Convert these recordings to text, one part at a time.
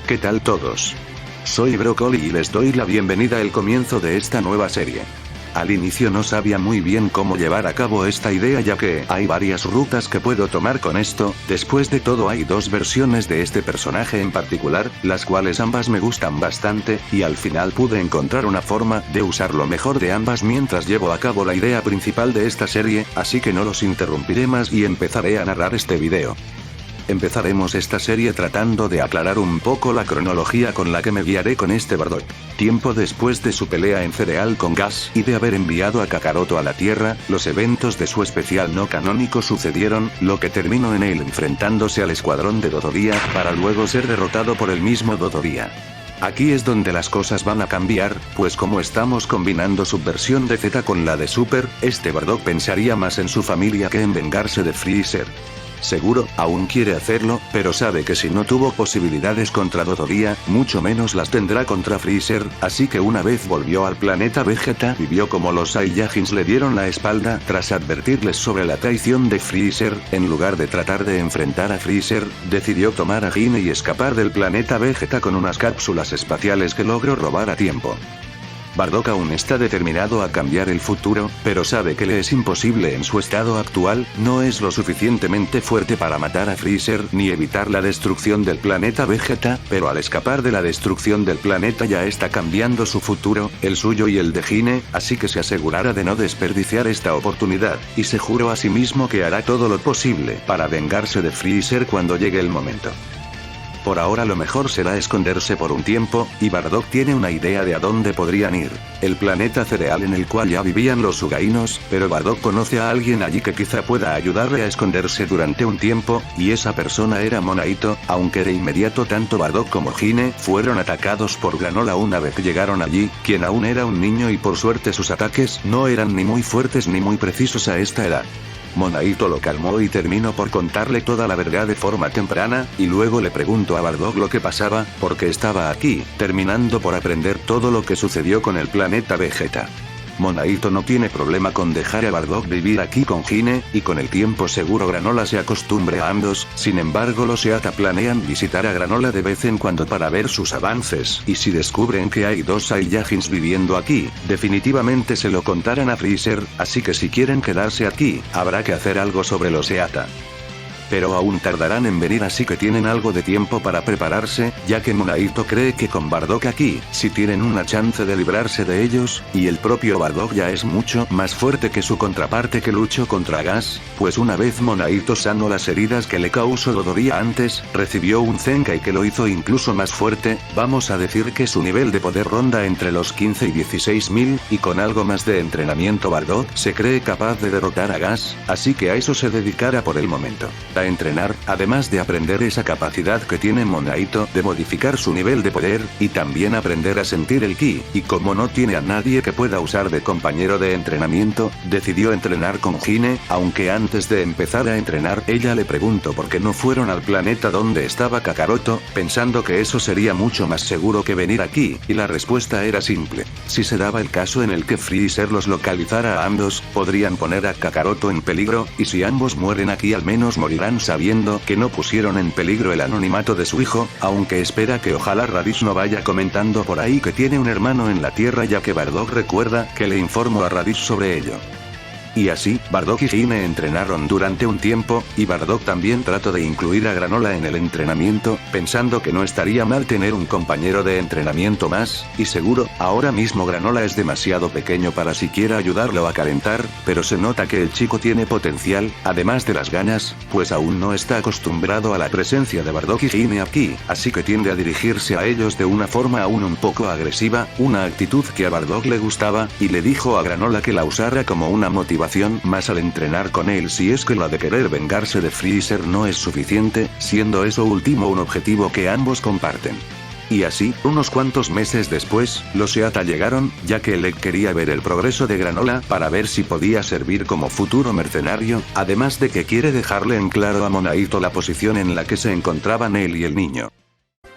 ¿Qué tal todos? Soy Broccoli y les doy la bienvenida al comienzo de esta nueva serie. Al inicio no sabía muy bien cómo llevar a cabo esta idea ya que hay varias rutas que puedo tomar con esto, después de todo hay dos versiones de este personaje en particular, las cuales ambas me gustan bastante, y al final pude encontrar una forma de usar lo mejor de ambas mientras llevo a cabo la idea principal de esta serie, así que no los interrumpiré más y empezaré a narrar este video. Empezaremos esta serie tratando de aclarar un poco la cronología con la que me guiaré con este Bardock. Tiempo después de su pelea en Cereal con Gas y de haber enviado a Kakaroto a la Tierra, los eventos de su especial no canónico sucedieron, lo que terminó en él enfrentándose al escuadrón de Dodoria, para luego ser derrotado por el mismo Dodoria. Aquí es donde las cosas van a cambiar, pues como estamos combinando su versión de Z con la de Super, este Bardock pensaría más en su familia que en vengarse de Freezer. Seguro, aún quiere hacerlo, pero sabe que si no tuvo posibilidades contra Dodoria, mucho menos las tendrá contra Freezer, así que una vez volvió al planeta Vegeta y vio como los Saiyajins le dieron la espalda tras advertirles sobre la traición de Freezer, en lugar de tratar de enfrentar a Freezer, decidió tomar a Hine y escapar del planeta Vegeta con unas cápsulas espaciales que logró robar a tiempo. Bardock aún está determinado a cambiar el futuro, pero sabe que le es imposible en su estado actual, no es lo suficientemente fuerte para matar a Freezer ni evitar la destrucción del planeta Vegeta, pero al escapar de la destrucción del planeta ya está cambiando su futuro, el suyo y el de Hine, así que se asegurará de no desperdiciar esta oportunidad, y se juró a sí mismo que hará todo lo posible para vengarse de Freezer cuando llegue el momento. Por ahora lo mejor será esconderse por un tiempo, y Bardock tiene una idea de a dónde podrían ir. El planeta Cereal en el cual ya vivían los Sugainos, pero Bardock conoce a alguien allí que quizá pueda ayudarle a esconderse durante un tiempo, y esa persona era Monaito, aunque de inmediato tanto Bardock como Hine fueron atacados por Granola una vez llegaron allí, quien aún era un niño y por suerte sus ataques no eran ni muy fuertes ni muy precisos a esta edad. Monaito lo calmó y terminó por contarle toda la verdad de forma temprana, y luego le preguntó a Bardock lo que pasaba, porque estaba aquí, terminando por aprender todo lo que sucedió con el planeta Vegeta. Monaito no tiene problema con dejar a Bardock vivir aquí con Hine, y con el tiempo seguro Granola se acostumbre a ambos, sin embargo los Seata planean visitar a Granola de vez en cuando para ver sus avances, y si descubren que hay dos Saiyajins viviendo aquí, definitivamente se lo contarán a Freezer, así que si quieren quedarse aquí, habrá que hacer algo sobre los Seata. Pero aún tardarán en venir así que tienen algo de tiempo para prepararse, ya que Monaito cree que con Bardock aquí, si tienen una chance de librarse de ellos, y el propio Bardock ya es mucho más fuerte que su contraparte que luchó contra Gas, pues una vez Monaito sanó las heridas que le causó Dodoria antes, recibió un Zenkai que lo hizo incluso más fuerte, vamos a decir que su nivel de poder ronda entre los 15 y 16.000, y con algo más de entrenamiento Bardock se cree capaz de derrotar a Gas, así que a eso se dedicará por el momento. A entrenar, además de aprender esa capacidad que tiene Monaito de modificar su nivel de poder, y también aprender a sentir el ki, y como no tiene a nadie que pueda usar de compañero de entrenamiento, decidió entrenar con Hine, aunque antes de empezar a entrenar ella le preguntó por qué no fueron al planeta donde estaba Kakaroto, pensando que eso sería mucho más seguro que venir aquí, y la respuesta era simple. Si se daba el caso en el que Freezer los localizara a ambos, podrían poner a Kakaroto en peligro, y si ambos mueren aquí al menos morirán sabiendo que no pusieron en peligro el anonimato de su hijo, aunque espera que ojalá Raditz no vaya comentando por ahí que tiene un hermano en la Tierra ya que Bardock recuerda que le informó a Raditz sobre ello. Y así, Bardock y Hine entrenaron durante un tiempo, y Bardock también trató de incluir a Granola en el entrenamiento, pensando que no estaría mal tener un compañero de entrenamiento más, y seguro, ahora mismo Granola es demasiado pequeño para siquiera ayudarlo a calentar, pero se nota que el chico tiene potencial, además de las ganas, pues aún no está acostumbrado a la presencia de Bardock y Hine aquí, así que tiende a dirigirse a ellos de una forma aún un poco agresiva, una actitud que a Bardock le gustaba, y le dijo a Granola que la usara como una motivación más al entrenar con él si es que la de querer vengarse de Freezer no es suficiente, siendo eso último un objetivo que ambos comparten. Y así, unos cuantos meses después, los Seata llegaron, ya que Leg quería ver el progreso de Granola para ver si podía servir como futuro mercenario, además de que quiere dejarle en claro a Monaito la posición en la que se encontraban él y el niño.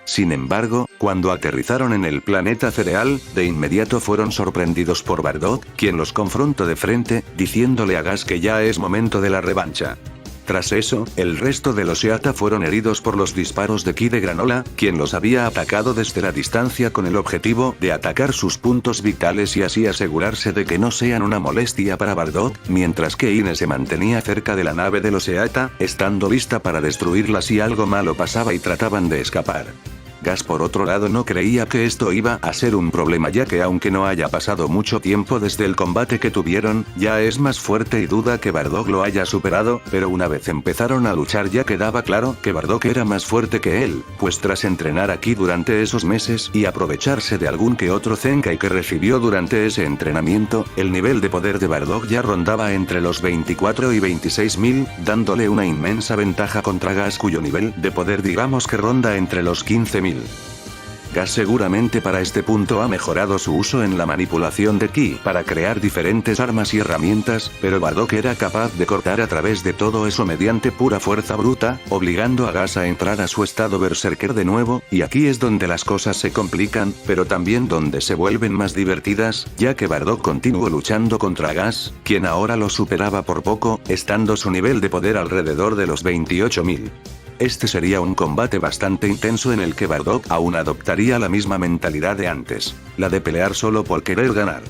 Sin embargo, cuando aterrizaron en el planeta Cereal, de inmediato fueron sorprendidos por Bardock, quien los confrontó de frente, diciéndole a Gas que ya es momento de la revancha. Tras eso, el resto de los Seata fueron heridos por los disparos de Ki de Granola, quien los había atacado desde la distancia con el objetivo de atacar sus puntos vitales y así asegurarse de que no sean una molestia para Bardock, mientras que Ine se mantenía cerca de la nave de los Seata, estando lista para destruirla si algo malo pasaba y trataban de escapar. Gas por otro lado no creía que esto iba a ser un problema, ya que aunque no haya pasado mucho tiempo desde el combate que tuvieron, ya es más fuerte y duda que Bardock lo haya superado, pero una vez empezaron a luchar ya quedaba claro que Bardock era más fuerte que él, pues tras entrenar aquí durante esos meses y aprovecharse de algún que otro Zenkai que recibió durante ese entrenamiento, el nivel de poder de Bardock ya rondaba entre los 24 y 26.000, dándole una inmensa ventaja contra Gas, cuyo nivel de poder digamos que ronda entre los 15.000. Gas seguramente para este punto ha mejorado su uso en la manipulación de Ki para crear diferentes armas y herramientas, pero Bardock era capaz de cortar a través de todo eso mediante pura fuerza bruta, obligando a Gas a entrar a su estado berserker de nuevo, y aquí es donde las cosas se complican, pero también donde se vuelven más divertidas, ya que Bardock continuó luchando contra Gas, quien ahora lo superaba por poco, estando su nivel de poder alrededor de los 28.000. Este sería un combate bastante intenso en el que Bardock aún adoptaría la misma mentalidad de antes, la de pelear solo por querer ganar.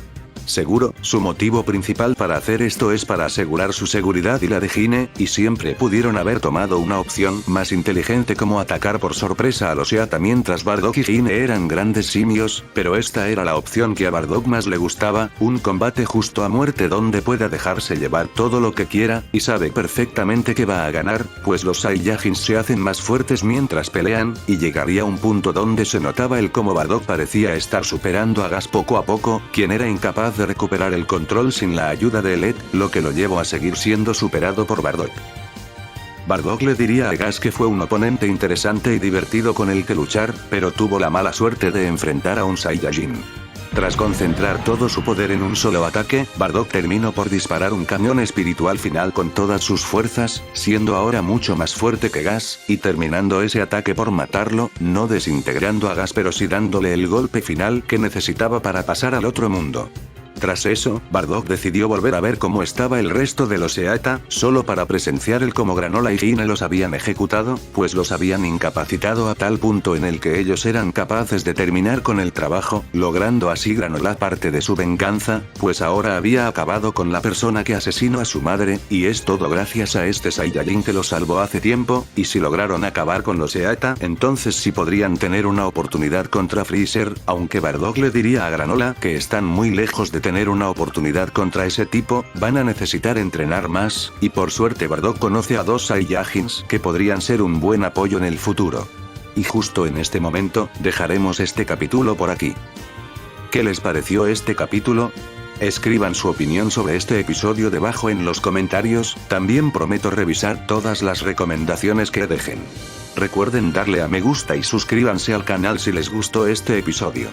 Seguro, su motivo principal para hacer esto es para asegurar su seguridad y la de Hine, y siempre pudieron haber tomado una opción más inteligente como atacar por sorpresa a los Seata mientras Bardock y Hine eran grandes simios, pero esta era la opción que a Bardock más le gustaba, un combate justo a muerte donde pueda dejarse llevar todo lo que quiera, y sabe perfectamente que va a ganar, pues los Saiyajins se hacen más fuertes mientras pelean, y llegaría un punto donde se notaba el cómo Bardock parecía estar superando a Gas poco a poco, quien era incapaz de recuperar el control sin la ayuda de Elec, lo que lo llevó a seguir siendo superado por Bardock. Bardock le diría a Gas que fue un oponente interesante y divertido con el que luchar, pero tuvo la mala suerte de enfrentar a un Saiyajin. Tras concentrar todo su poder en un solo ataque, Bardock terminó por disparar un cañón espiritual final con todas sus fuerzas, siendo ahora mucho más fuerte que Gas, y terminando ese ataque por matarlo, no desintegrando a Gas pero sí dándole el golpe final que necesitaba para pasar al otro mundo. Tras eso, Bardock decidió volver a ver cómo estaba el resto de los Seata, solo para presenciar el cómo Granola y Hine los habían ejecutado, pues los habían incapacitado a tal punto en el que ellos eran capaces de terminar con el trabajo, logrando así Granola parte de su venganza, pues ahora había acabado con la persona que asesinó a su madre, y es todo gracias a este Saiyajin que lo salvó hace tiempo, y si lograron acabar con los Seata, entonces sí podrían tener una oportunidad contra Freezer, aunque Bardock le diría a Granola que están muy lejos de tener una oportunidad contra ese tipo, van a necesitar entrenar más, y por suerte Bardock conoce a dos Saiyajins que podrían ser un buen apoyo en el futuro. Y justo en este momento, dejaremos este capítulo por aquí. ¿Qué les pareció este capítulo? Escriban su opinión sobre este episodio debajo en los comentarios, también prometo revisar todas las recomendaciones que dejen. Recuerden darle a me gusta y suscríbanse al canal si les gustó este episodio.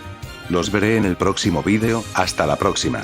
Los veré en el próximo vídeo, hasta la próxima.